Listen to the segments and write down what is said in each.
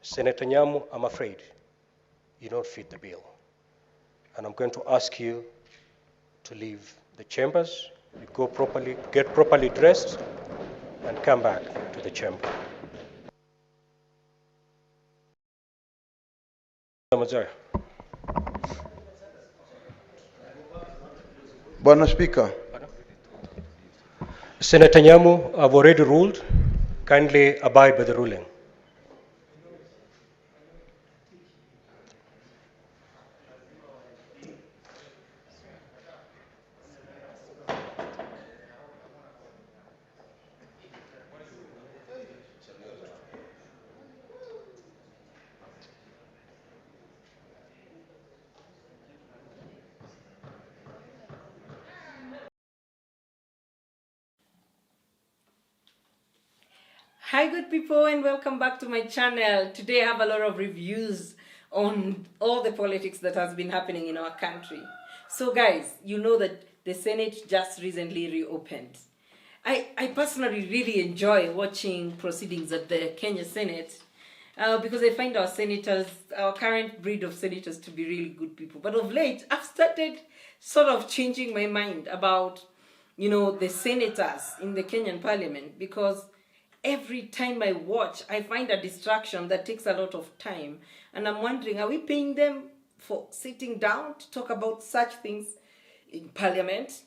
Senator Nyamu, I'm afraid you don't fit the bill. And I'm going to ask you to leave the chambers, you go properly, get properly dressed, and come back to the chamber. Bwana Speaker. Senator Nyamu, I've already ruled. Kindly abide by the ruling. Hi good people, and welcome back to my channel. Today I have a lot of reviews on all the politics that has been happening in our country. So guys, you know that the Senate just recently reopened. I personally really enjoy watching proceedings at the Kenya Senate because I find our senators, our current breed of senators, to be really good people. But of late, I've started sort of changing my mind about, the senators in the Kenyan parliament, because every time I watch, I find a distraction that takes a lot of time. And I'm wondering, are we paying them for sitting down to talk about such things in parliament?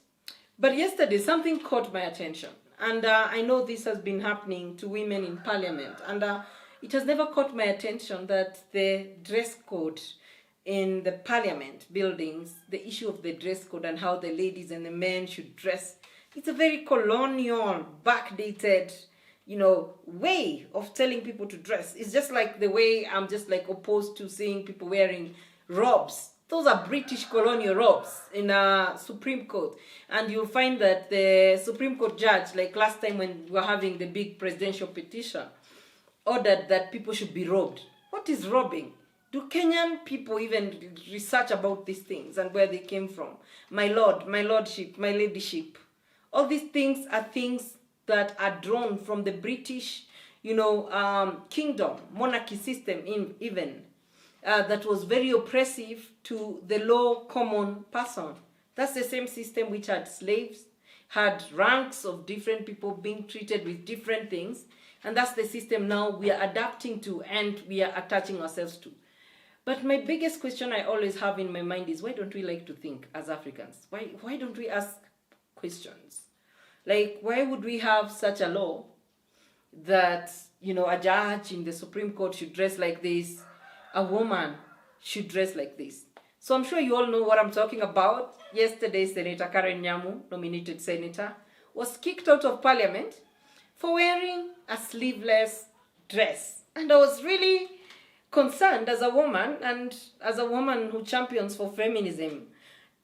But yesterday, something caught my attention. And I know this has been happening to women in parliament. And it has never caught my attention that the dress code in the parliament buildings, the issue of the dress code and how the ladies and the men should dress, it's a very colonial, backdated, way of telling people to dress. It's just like the way I'm just like opposed to seeing people wearing robes. Those are British colonial robes in a Supreme Court. And you'll find that the Supreme Court judge, like last time when we were having the big presidential petition, ordered that people should be robed. What is robbing? Do Kenyan people even research about these things and where they came from? My lord, my lordship, my ladyship. All these things are things that are drawn from the British, kingdom, monarchy system even, that was very oppressive to the low common person. That's the same system which had slaves, had ranks of different people being treated with different things, and that's the system now we are adapting to and we are attaching ourselves to. But my biggest question I always have in my mind is, why don't we like to think as Africans? Why don't we ask questions? Like, why would we have such a law that, a judge in the Supreme Court should dress like this, a woman should dress like this? So I'm sure you all know what I'm talking about. Yesterday, Senator Karen Nyamu, nominated senator, was kicked out of parliament for wearing a sleeveless dress. And I was really concerned as a woman, and as a woman who champions for feminism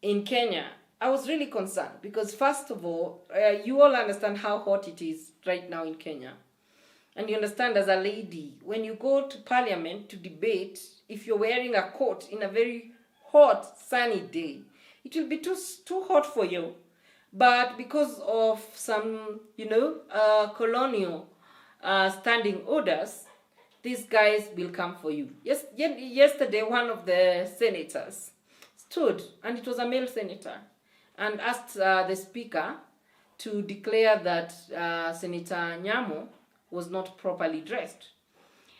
in Kenya. I was really concerned because, first of all, you all understand how hot it is right now in Kenya. And you understand, as a lady, when you go to parliament to debate, if you're wearing a coat in a very hot, sunny day, it will be too hot for you. But because of some, colonial standing orders, these guys will come for you. Yesterday, one of the senators stood, and it was a male senator, and asked the speaker to declare that Senator Nyamu was not properly dressed.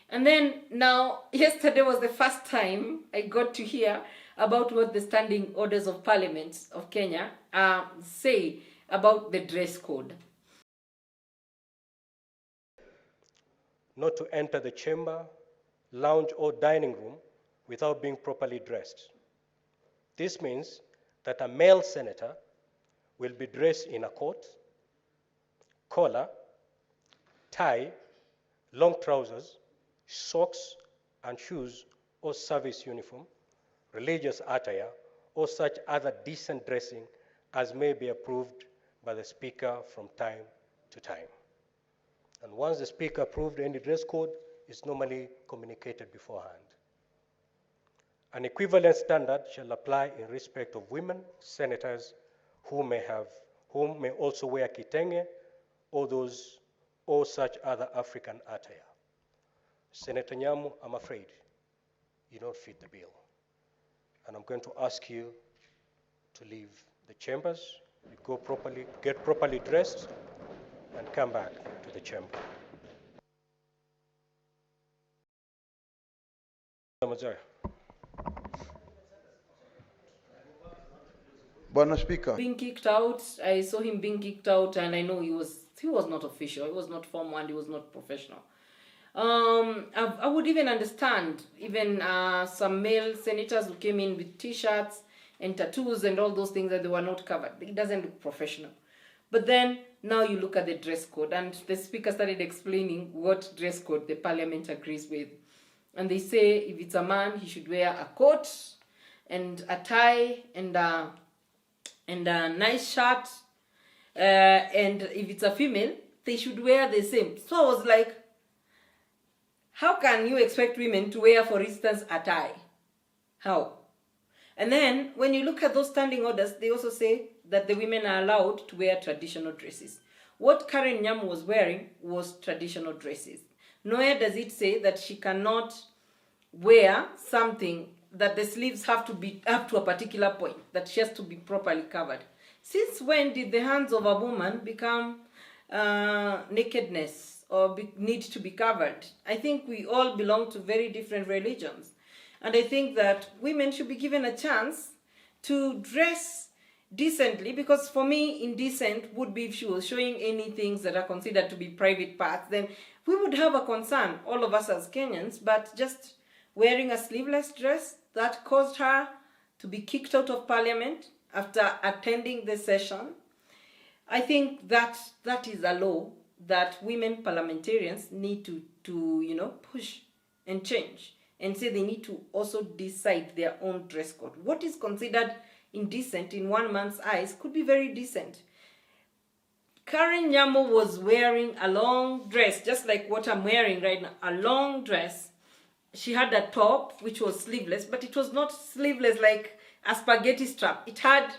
And then now, yesterday was the first time I got to hear about what the standing orders of parliament of Kenya say about the dress code. Not to enter the chamber, lounge, or dining room without being properly dressed. This means that a male senator will be dressed in a coat, collar, tie, long trousers, socks and shoes or service uniform, religious attire, or such other decent dressing as may be approved by the Speaker from time to time. And once the Speaker approved any dress code, it's normally communicated beforehand. An equivalent standard shall apply in respect of women senators who may also wear kitenge or such other African attire. Senator Nyamu, I'm afraid you don't fit the bill. And I'm going to ask you to leave the chambers, you go properly, get properly dressed, and come back to the chamber. Bwana Speaker. Being kicked out, I saw him being kicked out, and I know he was not official, he was not formal, and he was not professional. I would even understand even some male senators who came in with t-shirts and tattoos and all those things, that they were not covered. It doesn't look professional. But then now you look at the dress code, and the speaker started explaining what dress code the parliament agrees with. And they say if it's a man, he should wear a coat and a tie and a nice shirt. And if it's a female, they should wear the same. So I was like, how can you expect women to wear, for instance, a tie? How? And then when you look at those standing orders, they also say that the women are allowed to wear traditional dresses. What Karen Nyamu was wearing was traditional dresses. Nowhere does it say that she cannot wear something that the sleeves have to be up to a particular point, that she has to be properly covered. Since when did the hands of a woman become nakedness or need to be covered? I think we all belong to very different religions. And I think that women should be given a chance to dress decently, because for me, indecent would be if she was showing any things that are considered to be private parts. Then we would have a concern, all of us as Kenyans, but just wearing a sleeveless dress, that caused her to be kicked out of parliament after attending the session. I think that is a law that women parliamentarians need to push and change, and say they need to also decide their own dress code. What is considered indecent in one man's eyes could be very decent. Karen Nyamu was wearing a long dress, just like what I'm wearing right now, a long dress. She had a top which was sleeveless, but it was not sleeveless like a spaghetti strap. It had,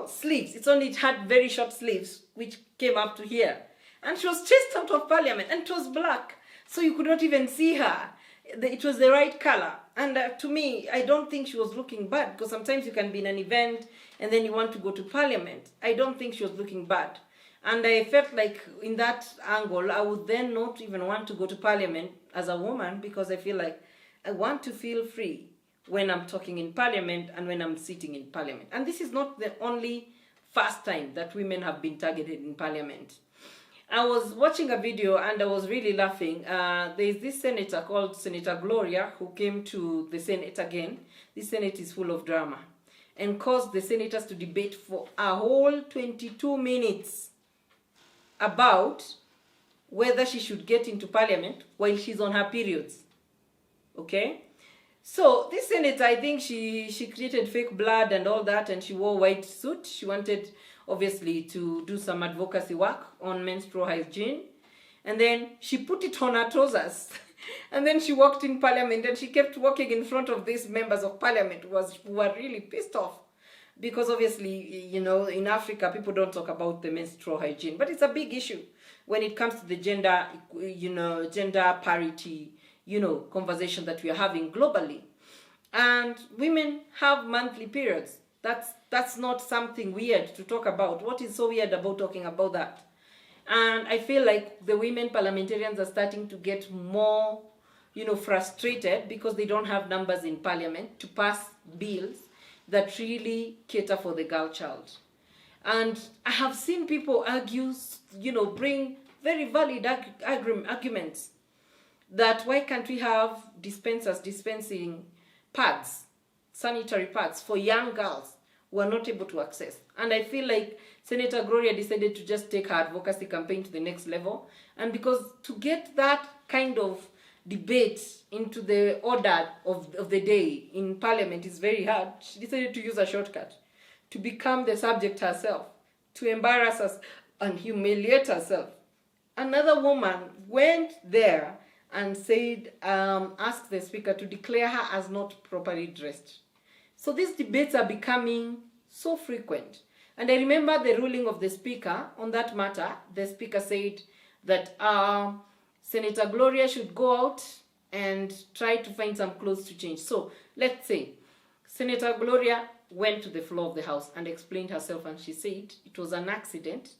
sleeves. It had very short sleeves which came up to here. And she was chased out of parliament, and it was black, so you could not even see her. It was the right color. And to me, I don't think she was looking bad, because sometimes you can be in an event and then you want to go to parliament. I don't think she was looking bad. And I felt like in that angle, I would then not even want to go to parliament as a woman, because I feel like I want to feel free when I'm talking in parliament and when I'm sitting in parliament. And this is not the only first time that women have been targeted in parliament. I was watching a video and I was really laughing. There's this senator called Senator Gloria who came to the Senate again. This Senate is full of drama, and caused the senators to debate for a whole 22 minutes about whether she should get into parliament while she's on her periods. Okay? So this senator, I think she created fake blood and all that, and she wore white suit. She wanted, obviously, to do some advocacy work on menstrual hygiene. And then she put it on her trousers. And then she walked in parliament, and she kept walking in front of these members of parliament who were really pissed off. Because obviously, in Africa, people don't talk about the menstrual hygiene. But it's a big issue when it comes to the gender parity, conversation that we are having globally. And women have monthly periods. That's not something weird to talk about. What is so weird about talking about that? And I feel like the women parliamentarians are starting to get more, frustrated, because they don't have numbers in parliament to pass bills that really cater for the girl child. And I have seen people argue, bring very valid arguments that why can't we have dispensers dispensing pads, sanitary pads for young girls who are not able to access. And I feel like Senator Gloria decided to just take her advocacy campaign to the next level. And because to get that kind of debate into the order of the day in parliament is very hard, she decided to use a shortcut to become the subject herself, to embarrass us and humiliate herself. Another woman went there and said, asked the speaker to declare her as not properly dressed. So these debates are becoming so frequent. And I remember the ruling of the speaker on that matter. The speaker said that Senator Gloria should go out and try to find some clothes to change. So let's say Senator Gloria went to the floor of the House and explained herself, and she said it was an accident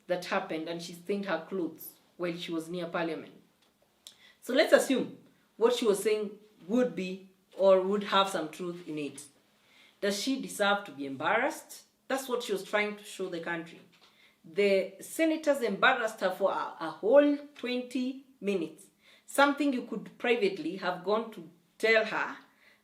that happened and she stained her clothes while she was near Parliament. So let's assume what she was saying would be or would have some truth in it. Does she deserve to be embarrassed? That's what she was trying to show the country. The senators embarrassed her for a whole 20 minutes. Something you could privately have gone to tell her,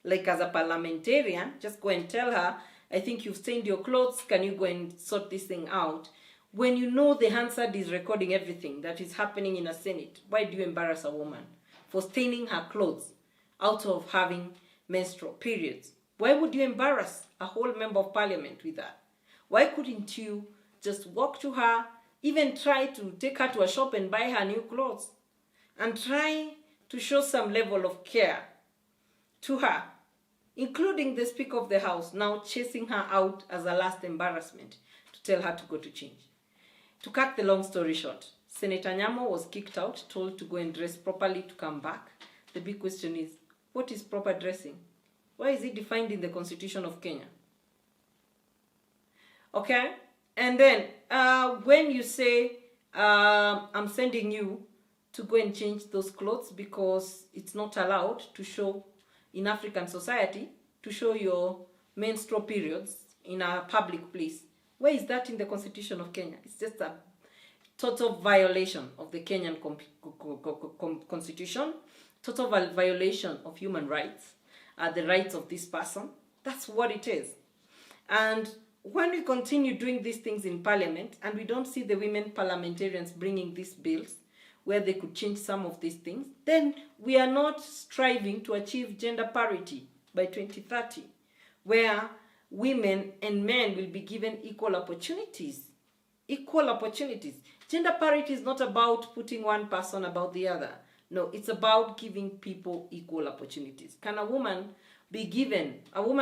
like as a parliamentarian, just go and tell her, I think you've stained your clothes, can you go and sort this thing out? When you know the Hansard is recording everything that is happening in a Senate, why do you embarrass a woman for staining her clothes out of having menstrual periods? Why would you embarrass a whole member of parliament with that? Why couldn't you just walk to her, even try to take her to a shop and buy her new clothes, and try to show some level of care to her, including the Speaker of the House now chasing her out as a last embarrassment to tell her to go to change. To cut the long story short, Senator Nyamu was kicked out, told to go and dress properly to come back. The big question is, what is proper dressing? Why is it defined in the Constitution of Kenya? Okay? And then, when you say, I'm sending you to go and change those clothes because it's not allowed to show in African society, to show your menstrual periods in a public place. Where is that in the Constitution of Kenya? It's just a total violation of the Kenyan Constitution, total violation of human rights, the rights of this person. That's what it is. And when we continue doing these things in Parliament and we don't see the women parliamentarians bringing these bills where they could change some of these things, then we are not striving to achieve gender parity by 2030, where women and men will be given equal opportunities. Equal opportunities. Gender parity is not about putting one person above the other. No, it's about giving people equal opportunities. Can a woman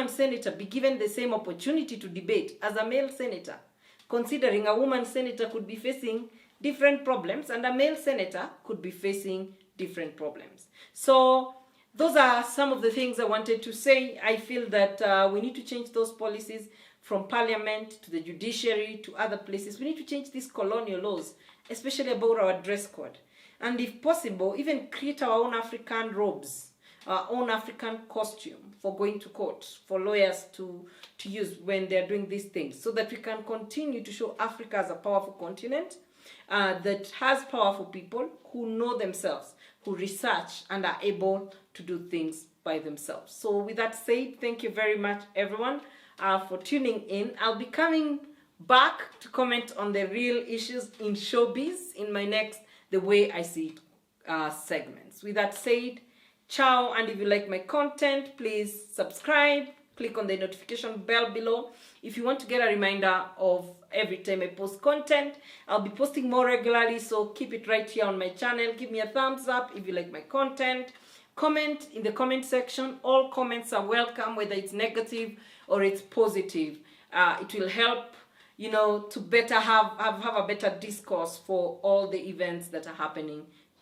senator be given the same opportunity to debate as a male senator? Considering a woman senator could be facing different problems and a male senator could be facing different problems. So those are some of the things I wanted to say. I feel that we need to change those policies from parliament to the judiciary to other places. We need to change these colonial laws, especially about our dress code. And if possible, even create our own African robes, our own African costume for going to court, for lawyers to use when they're doing these things, so that we can continue to show Africa as a powerful continent that has powerful people who know themselves, who research and are able to do things by themselves. So with that said, thank you very much, everyone, for tuning in. I'll be coming back to comment on the real issues in showbiz in my next The Way I See It segments. With that said, ciao, and if you like my content, please subscribe, click on the notification bell below. If you want to get a reminder of every time I post content, I'll be posting more regularly, so keep it right here on my channel. Give me a thumbs up if you like my content. Comment in the comment section. All comments are welcome, whether it's negative or it's positive. It will help, to better have a better discourse for all the events that are happening